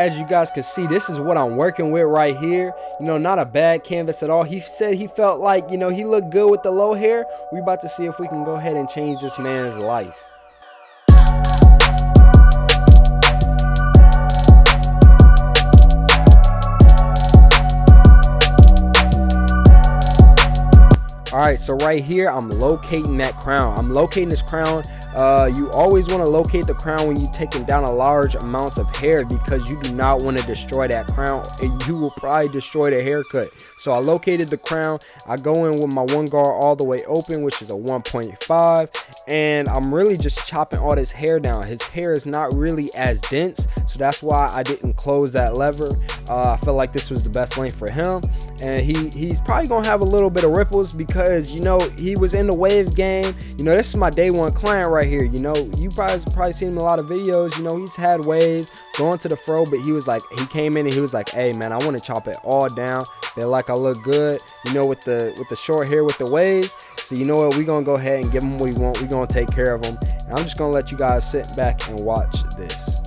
as you guys can see, this is what I'm working with right here. You know, not a bad canvas at all. He said he felt like, you know, he looked good with the low hair. We about to see if we can go ahead and change this man's life. All right, so right here, I'm locating that crown. I'm locating this crown. You always want to locate the crown when you're taking down a large amounts of hair, because you do not want to destroy that crown, and you will probably destroy the haircut. So I located the crown. I go in with my one guard all the way open, which is a 1.5, and I'm really just chopping all this hair down. His hair is not really as dense, so that's why I didn't close that lever. I felt like this was the best length for him, and he's probably gonna have a little bit of ripples because, you know, he was in the wave game. You know, this is my day one client right here. You know, you probably seen him in a lot of videos. You know, he's had waves going to the fro, but he came in and he was like, hey man, I want to chop it all down. Feel like I look good, you know, with the short hair with the waves. So you know what, we're gonna go ahead and give him what he want. We're gonna take care of him, and I'm just gonna let you guys sit back and watch this.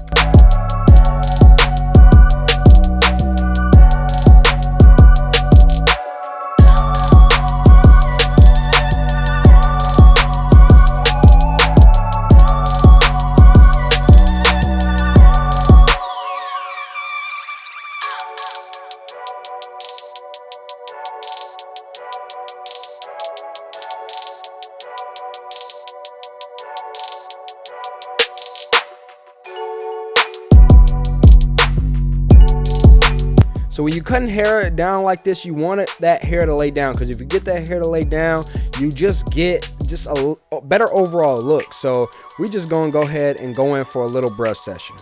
So when you cutting hair down like this, you want that hair to lay down, because if you get that hair to lay down, you just get a better overall look. So we just gonna go ahead and go in for a little brush session.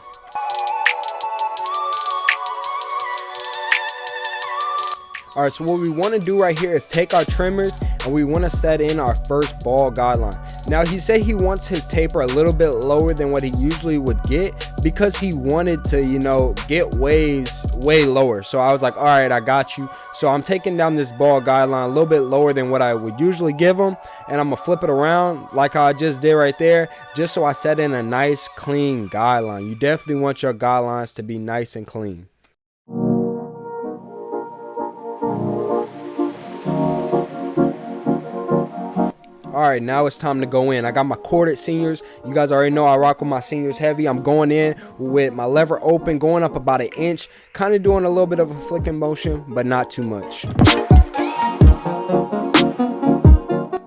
All right, so what we want to do right here is take our trimmers and we want to set in our first ball guideline. Now, he said he wants his taper a little bit lower than what he usually would get, because he wanted to, you know, get waves way lower. So I was like, all right, I got you. So I'm taking down this ball guideline a little bit lower than what I would usually give him, and I'm gonna flip it around like how I just did right there, just so I set in a nice clean guideline. You definitely want your guidelines to be nice and clean. All right, now it's time to go in. I got my corded seniors. You guys already know I rock with my seniors heavy. I'm going in with my lever open, going up about an inch, kind of doing a little bit of a flicking motion, but not too much.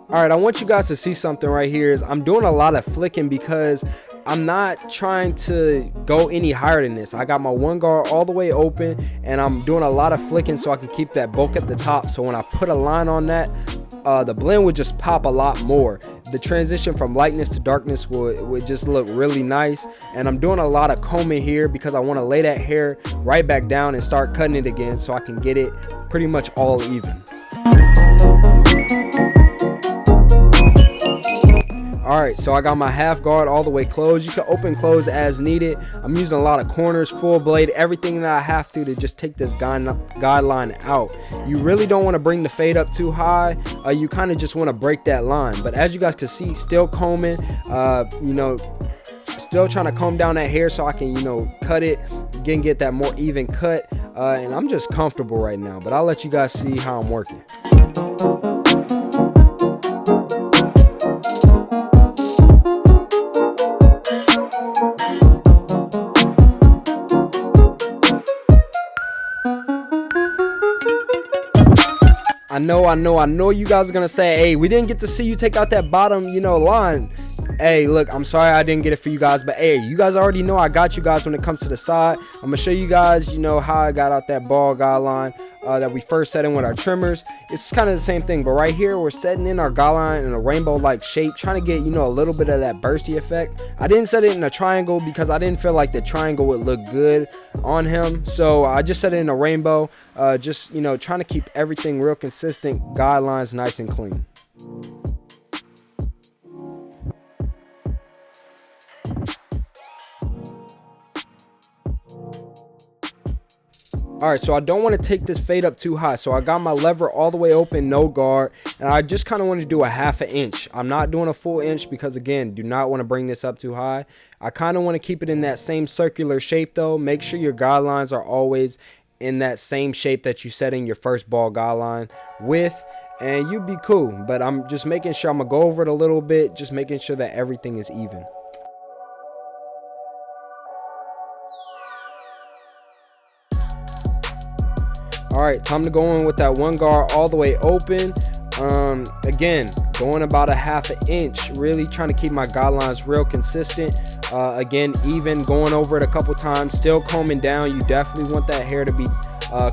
All right, I want you guys to see something right here. Is I'm doing a lot of flicking because I'm not trying to go any higher than this. I got my one guard all the way open, and I'm doing a lot of flicking so I can keep that bulk at the top. So when I put a line on that, the blend would just pop a lot more. The transition from lightness to darkness would just look really nice. And I'm doing a lot of combing here because I want to lay that hair right back down and start cutting it again so I can get it pretty much all even. All right, so I got my half guard all the way closed. You can open close as needed. I'm using a lot of corners, full blade, everything that I have to just take this guideline out. You really don't want to bring the fade up too high. You kind of just want to break that line. But as you guys can see, still combing, you know, still trying to comb down that hair so I can, you know, cut it, again, get that more even cut. And I'm just comfortable right now, but I'll let you guys see how I'm working. I know you guys are gonna say, hey, we didn't get to see you take out that bottom, you know, line. Hey, look, I'm sorry I didn't get it for you guys, but hey, you guys already know I got you guys when it comes to the side. I'm gonna show you guys, you know, how I got out that ball guideline that we first set in with our trimmers. It's kind of the same thing, but right here we're setting in our guideline in a rainbow like shape, trying to get, you know, a little bit of that bursty effect. I didn't set it in a triangle because I didn't feel like the triangle would look good on him, so I just set it in a rainbow, just, you know, trying to keep everything real consistent, guidelines nice and clean. All right, so I don't want to take this fade up too high. So I got my lever all the way open, no guard, and I just kind of want to do a 1/2 inch. I'm not doing a full inch because, again, do not want to bring this up too high. I kind of want to keep it in that same circular shape though. Make sure your guidelines are always in that same shape that you set in your first ball guideline with, and you'd be cool. But I'm just making sure I'm gonna go over it a little bit, just making sure that everything is even. All right, time to go in with that one guard all the way open. Again, going about a 1/2 inch, really trying to keep my guidelines real consistent. Again, even going over it a couple times, still combing down. You definitely want that hair to be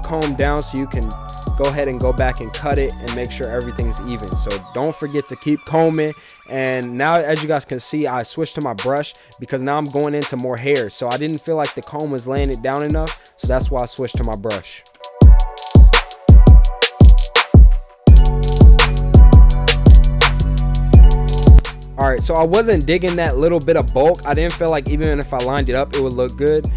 combed down so you can go ahead and go back and cut it and make sure everything's even. So don't forget to keep combing. And now, as you guys can see, I switched to my brush because now I'm going into more hair. So I didn't feel like the comb was laying it down enough, so that's why I switched to my brush. All right, so I wasn't digging that little bit of bulk. I didn't feel like even if I lined it up, it would look good.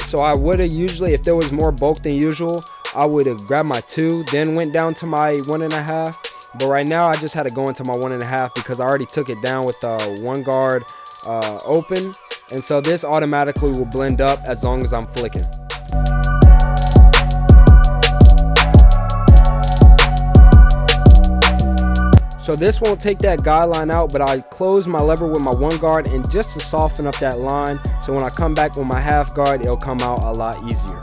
So I would have usually, if there was more bulk than usual, I would have grabbed my 2, then went down to my 1.5. But right now, I just had to go into my 1.5 because I already took it down with the one guard open. And so this automatically will blend up as long as I'm flicking. So this won't take that guideline out, but I close my lever with my one guard and just to soften up that line. So when I come back with my 1/2 guard, it'll come out a lot easier.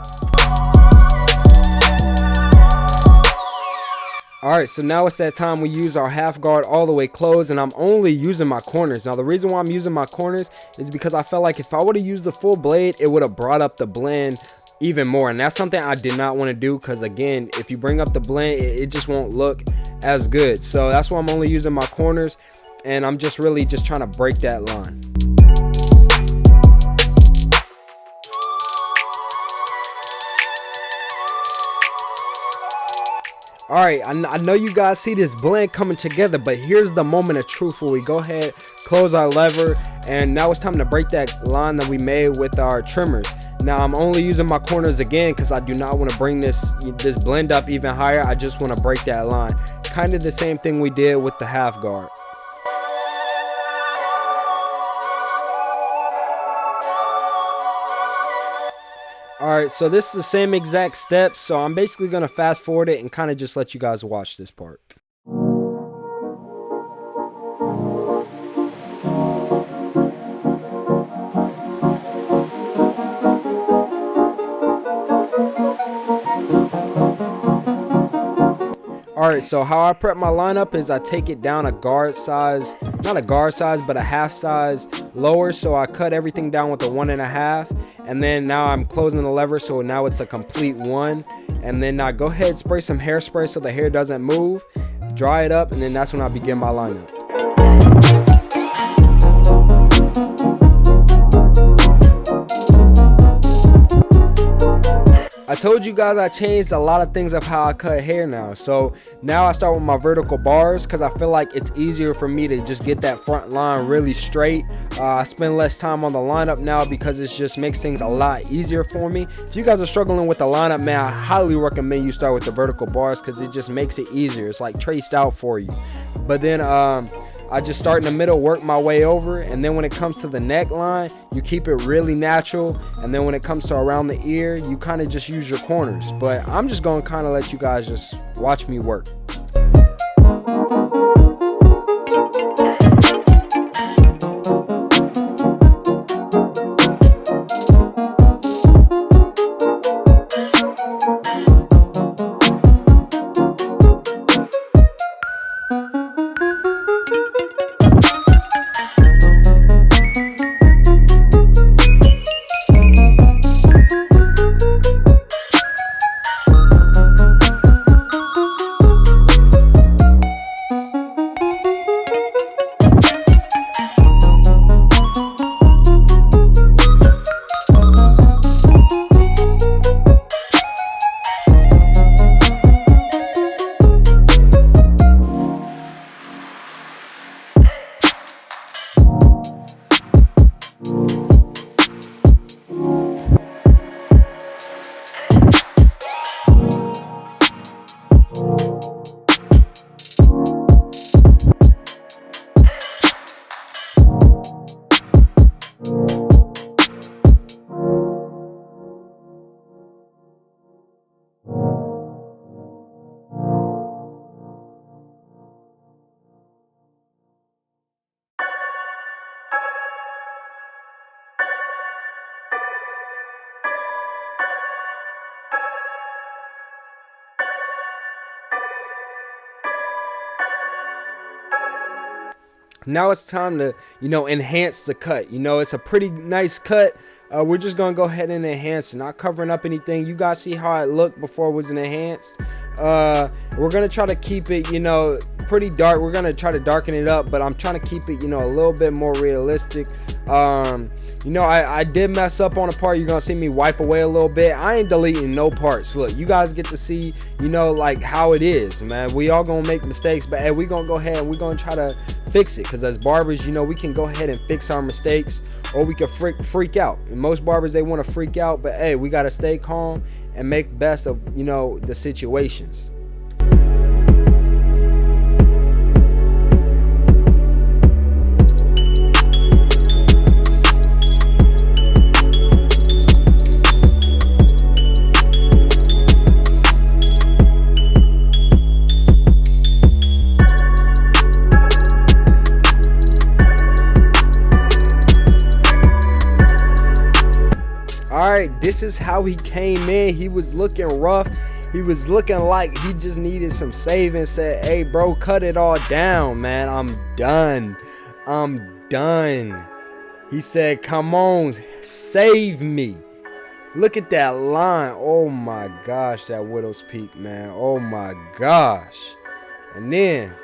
All right, so now it's that time we use our 1/2 guard all the way closed, and I'm only using my corners. Now the reason why I'm using my corners is because I felt like if I would have used the full blade, it would have brought up the blend even more, and that's something I did not want to do because, again, if you bring up the blend, it just won't look as good. So that's why I'm only using my corners, and I'm just really just trying to break that line. All right, I know you guys see this blend coming together, but here's the moment of truth where we go ahead, close our lever, and now it's time to break that line that we made with our trimmers. Now I'm only using my corners again because I do not want to bring this blend up even higher. I just want to break that line. Kind of the same thing we did with the 1/2 guard. All right, so this is the same exact steps. So I'm basically going to fast forward it and kind of just let you guys watch this part. All right, so how I prep my lineup is I take it down a guard size, not a guard size, but a 1/2 size lower. So I cut everything down with a 1.5, and then now I'm closing the lever, so now it's a complete 1. And then I go ahead, spray some hairspray so the hair doesn't move, dry it up, and then that's when I begin my lineup. I told you guys I changed a lot of things of how I cut hair now. So now I start with my vertical bars because I feel like it's easier for me to just get that front line really straight. I spend less time on the lineup now because it just makes things a lot easier for me. If you guys are struggling with the lineup, man, I highly recommend you start with the vertical bars because it just makes it easier. It's like traced out for you. But then I just start in the middle, work my way over, and then when it comes to the neckline, you keep it really natural, and then when it comes to around the ear, you kind of just use your corners. But I'm just going to kind of let you guys just watch me work. Now it's time to, enhance the cut. It's a pretty nice cut. We're just gonna go ahead and enhance it, not covering up anything. You guys see how it looked before it was enhanced. We're gonna try to keep it, pretty dark. We're gonna try to darken it up, but I'm trying to keep it, a little bit more realistic. I did mess up on a part. You're gonna see me wipe away a little bit. I ain't deleting no parts. Look, you guys get to see, like how it is, man. We all gonna make mistakes, but hey, we gonna go ahead and we gonna try to fix it, because as barbers, we can go ahead and fix our mistakes, or we can freak out. And most barbers, they want to freak out, but hey, we gotta stay calm and make best of the situations. Alright, this is how he came in. He was looking rough. He was looking like he just needed some saving. Said, hey bro, cut it all down, man. I'm done. He said, come on, save me. Look at that line. Oh my gosh, that widow's peak, man. Oh my gosh. And then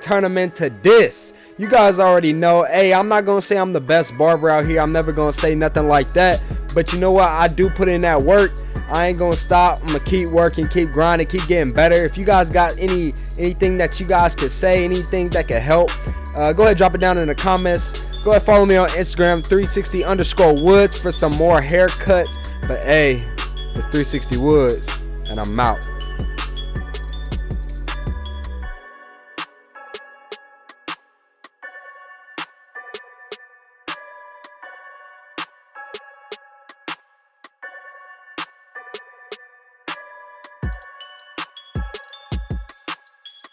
turn him into this. You guys already know. Hey, I'm not gonna say I'm the best barber out here. I'm never gonna say nothing like that. But you know what? I do put in that work. I ain't gonna stop. I'm gonna keep working, keep grinding, keep getting better. If you guys got anything that you guys could say, anything that could help, go ahead, drop it down in the comments. Go ahead, follow me on Instagram, 360_woods for some more haircuts. But hey, it's 360 Woods, and I'm out.